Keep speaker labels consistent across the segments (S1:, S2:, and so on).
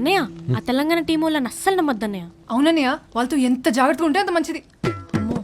S1: అన్నయ్య ఆ తెలంగాణ టీం వాళ్ళని అస్సలు నమ్మద్దు అన్నయ్య.
S2: అవునన్నయ్య, వాళ్ళతో ఎంత జాగ్రత్తగా ఉంటే అంత మంచిది. అమ్మో.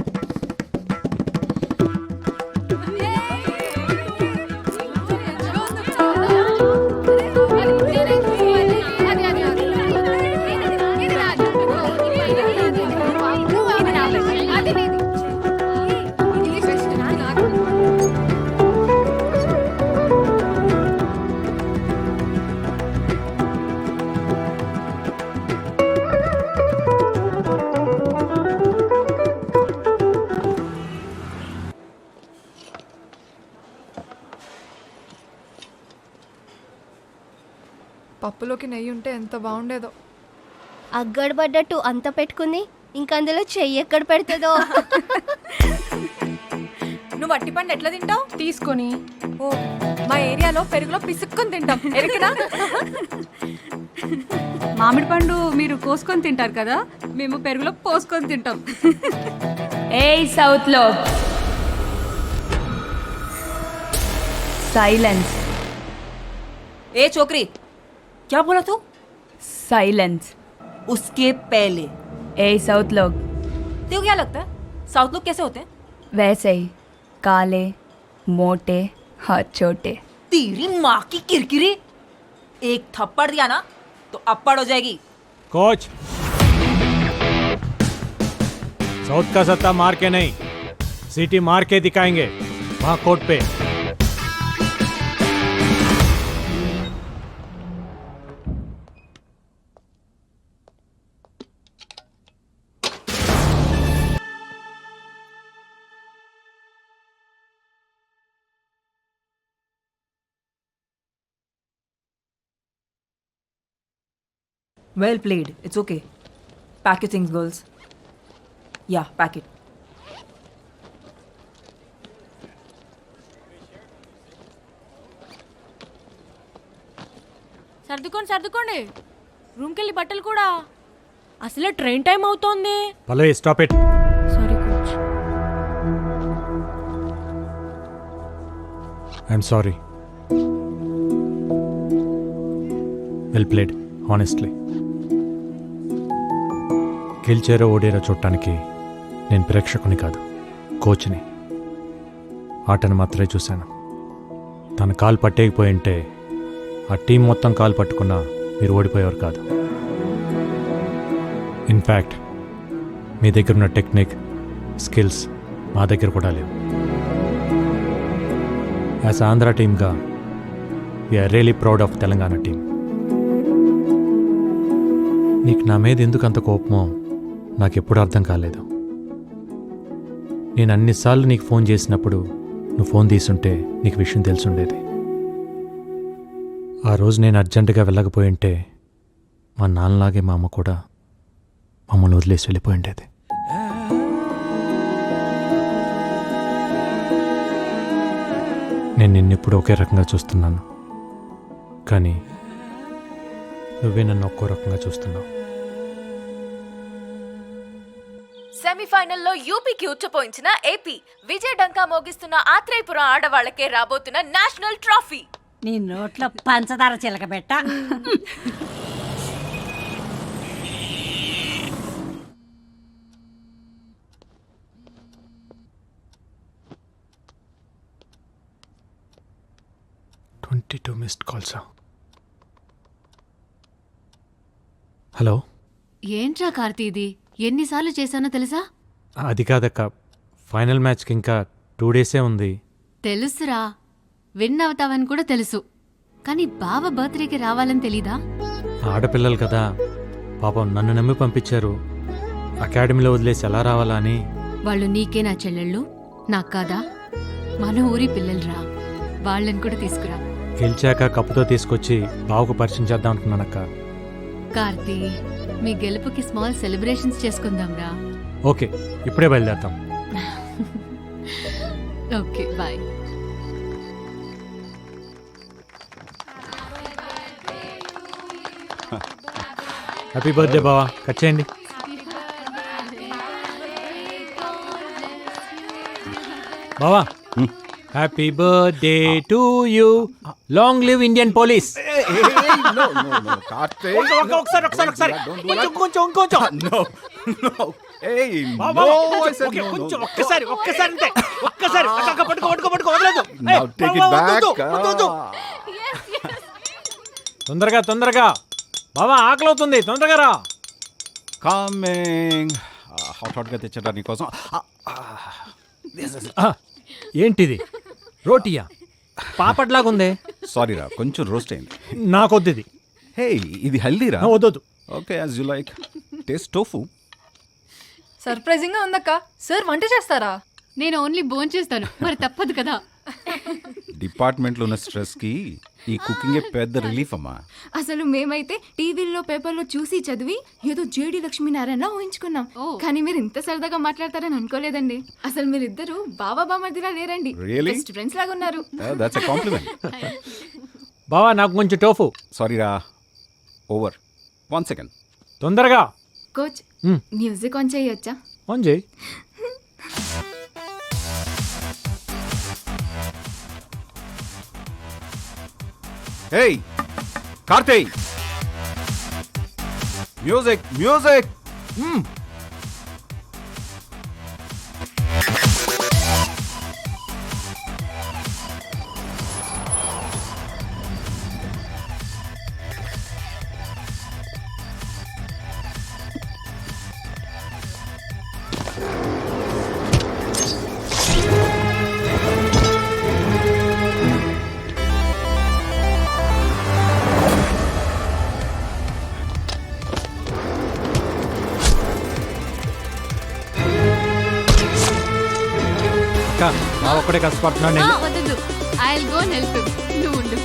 S2: పప్పులోకి నెయ్యి ఉంటే ఎంత బాగుండేదో.
S3: అగ్గడబడ్డట్టు అంత పెట్టుకుంది, ఇంకందులో చెయ్యి ఎక్కడ పెడుతుందో.
S4: నువ్వు అట్టిపండు ఎట్లా తింటావు?
S2: తీసుకొని.
S4: ఓ, మా ఏరియాలో పెరుగులో పిసుక్కొని తింటాం. ఎరికనా?
S5: మామిడి పండు మీరు కోసుకొని తింటారు కదా, మేము పెరుగులో పోసుకొని తింటాం.
S6: ఏయ్ సౌత్ లో साइलेंस
S4: ए छोकरी, क्या बोला तू?
S6: साइलेंस
S4: उसके पहले
S6: ए साउथ लोग
S4: तेरे को क्या लगता है साउथ लोग कैसे होते हैं?
S6: वैसे ही काले मोटे हाथ छोटे.
S4: तेरी माँ की किरकिरी, एक थप्पड़ दिया ना तो अप्पड़ हो जाएगी.
S7: कोच, साउथ का सत्ता मार के नहीं, सीटी मार के दिखाएंगे वहाँ कोर्ट पे.
S4: Well played. It's okay. Pack your things, girls. Yeah, pack it.
S1: సర్దుకోండి రూమ్కి వెళ్ళి బట్టలు కూడా. అసలే ట్రైన్ టైం అవుతోంది.
S7: Pallavi, stop it.
S1: Sorry coach.
S7: I'm sorry. Well played, honestly. గెలిచారో ఓడారో చూడటానికి నేను ప్రేక్షకుని కాదు, కోచ్ని. ఆటను మాత్రమే చూశాను. తన కాలు పట్టేయకపోయి ఉంటే ఆ టీం మొత్తం కాలు పట్టుకున్నా మీరు ఓడిపోయేవారు కాదు. ఇన్ఫ్యాక్ట్ మీ దగ్గర ఉన్న టెక్నిక్, స్కిల్స్ మా దగ్గర కూడా లేవు. యాజ్ ఆంధ్ర టీమ్గా we're really proud of Telangana team. నీకు నా మీద ఎందుకు అంత కోపమో నాకెప్పుడు అర్థం కాలేదు. నేను అన్నిసార్లు నీకు ఫోన్ చేసినప్పుడు నువ్వు ఫోన్ తీసుంటే నీకు విషయం తెలుసుండేది. ఆ రోజు నేను అర్జెంటుగా వెళ్ళకపోయి ఉంటే మా నాన్నలాగే మా అమ్మ కూడా మమ్మల్ని వదిలేసి వెళ్ళిపోయి ఉండేది. నేను నిన్నెప్పుడు ఒకే రకంగా చూస్తున్నాను, కానీ నువ్వే నన్ను ఒక్కో రకంగా చూస్తున్నావు.
S8: సెమీఫైనల్లో యూపీకి ఉచ్చపోయించిన ఏపీ విజయ డంకా మోగిస్తున్న ఆత్రేయపురం ఆడవాళ్లకే రాబోతున్న నేషనల్ ట్రోఫీ.
S9: నీ నోట్లో పంచదార చిలకబెట్ట.
S7: Missed calls. హలో.
S1: ఏంట్రా కార్తీ ఇది? ఎన్నిసార్లు చేశానో తెలుసా?
S7: అది కాదక్క, ఫైనల్ మ్యాచ్కి ఇంకా 2 డేసే ఉంది.
S1: తెలుసురా, విన్ అవుతావని కూడా తెలుసు, కానీ బావ బర్త్డేకి రావాలని తెలీదా?
S7: ఆడపిల్లలు కదా పాపం, నన్ను నమ్మి పంపించారు. అకాడమీలో వదిలేసి ఎలా రావాలా అని.
S1: వాళ్ళు నీకే నా చెల్లెళ్ళు, నాకు కాదా? మన ఊరి పిల్లలురా, వాళ్ళని కూడా తీసుకురా.
S7: గెలిచాక కప్పుతో తీసుకొచ్చి బావకు పరిచయం చేద్దాం అనుకున్నానక్క.
S1: కార్తీ, మీ గెలుపుకి స్మాల్ సెలబ్రేషన్స్ చేసుకుందాంరా.
S7: ఓకే, ఇప్పుడే బయలుదేరతాం.
S1: Okay, bye.
S7: హ్యాపీ బర్త్డే బావా, కట్ చేయండి. బావా, happy birthday to you, long live Indian police.
S10: Karthik
S7: ఒకసారి ఇంకొంచెం
S10: నో నో ఏయ్
S7: బావ,
S10: నో
S7: బావ,
S10: ఐ సెడ్
S7: ఓకే,
S10: నో
S7: కొంచెం ఒక్కసారి అంతే ఒక్కసారి అక్క, పట్టుకో వదలదు
S10: నౌ టేక్ ఇట్ బ్యాక్
S7: తొందరగా బావా ఆకలి అవుతుంది తొందరగా రా
S10: కమింగ్ హాట్ గా తెచ్చరా నీకోసం
S7: ఆ, ఏంటిది రోటియా పాపట్లాగుందే
S10: సారీ రా కొంచెం రోస్ట్ అయింది
S7: నాకొద్దు ఇది
S10: హే ఇది హెల్దీ రా
S7: వద్దు
S10: okay as you like taste tofu
S2: surprising గా ఉందక్క సార్ వంట చేస్తారా?
S1: నేను ఓన్లీ బోన్ చేస్తాను, మరి తప్పదు కదా.
S10: డిపార్ట్మెంట్లో ఉన్న స్ట్రెస్ కి ఈ కుకింగే పెద్ద రిలీఫ్ అమ్మా.
S11: అసలు మేమైతే టీవీల్లో పేపర్లో చూసి చదివి ఏదో జేడి లక్ష్మీనారాయణ ఊహించుకున్నాం. కానీ మీరు ఇంత సరదాగా మాట్లాడతారని అనుకోలేదండి. అసలు మీరిద్దరు బాబా బామర్దిలా లేరండి,
S10: Really?
S11: బెస్ట్ ఫ్రెండ్స్ లాగా ఉన్నారు.
S10: That's a compliment.
S7: బావా నాకు కొంచెం టోఫు
S10: సారీ రా ఓవర్ 1 సెకండ్.
S7: తొందరగా
S11: కోచ్
S7: మ్.
S11: మ్యూజిక్ ఆన్ చేయొచ్చా?
S7: ఆన్ చేయి
S10: Hey, Karthi! Music, music!
S7: అక్క బావ ఒక్కడే కష్టపడుతున్నాను నేను
S1: వద్దు, I will go help him. నువ్వు ఉండు.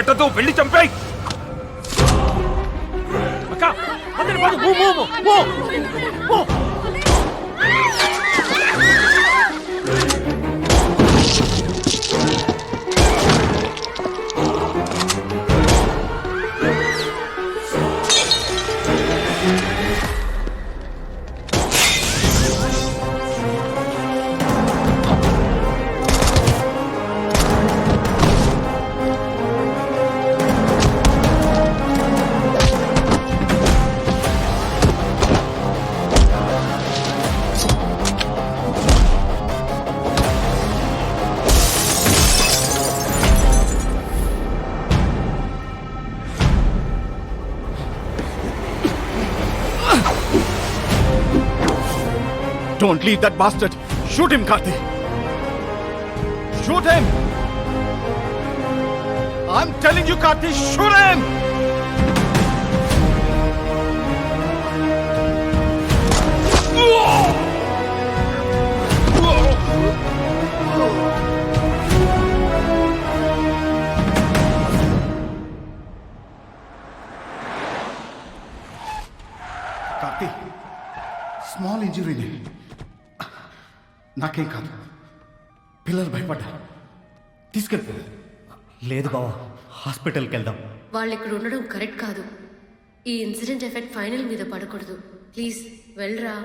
S10: పెట్టదు, వెళ్ళి చంపేయ్.
S7: అక్క అందరి పద, move.
S10: Don't leave that bastard. Shoot him, Karthi. Shoot him. I'm telling you, Karthi, shoot him. Karthi, small injury. నాకేం కాదు, పిల్లలు భయపడ్డారు, తీసుకెళ్ళిపో.
S12: లేదు బావా, హాస్పిటల్కి వెళ్దాం.
S1: వాళ్ళు ఇక్కడ ఉండడం కరెక్ట్ కాదు. ఈ ఇన్సిడెంట్ ఎఫెక్ట్ ఫైనల్ మీద పడకూడదు. ప్లీజ్ వెళ్ళరా.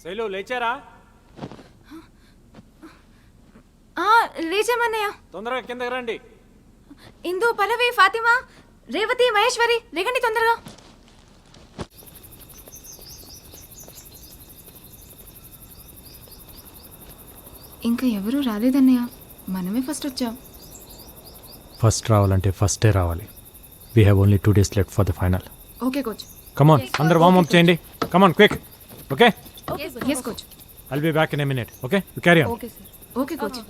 S7: శైలు లేచారా?
S11: లేచామన్నయ్య.
S7: తొందరగా కిందకి రండి.
S11: ఇందు, పల్లవి, ఫాతిమా, రేవతి, మహేశ్వరి, రేగండి తొందరగా. ఇంకా ఎవరూ రాలేదన్నయ్య, మనమే ఫస్ట్ వచ్చాం.
S7: ఫస్ట్ రావాలంటే ఫస్టే రావాలి. We have only 2 days left for the final.
S11: Okay coach.
S7: Come on, అందరు వార్మ్ అప్ చేయండి. Come on quick. Okay,
S11: yes coach.
S7: I'll be back in a minute. Okay, you carry on.
S11: Okay coach.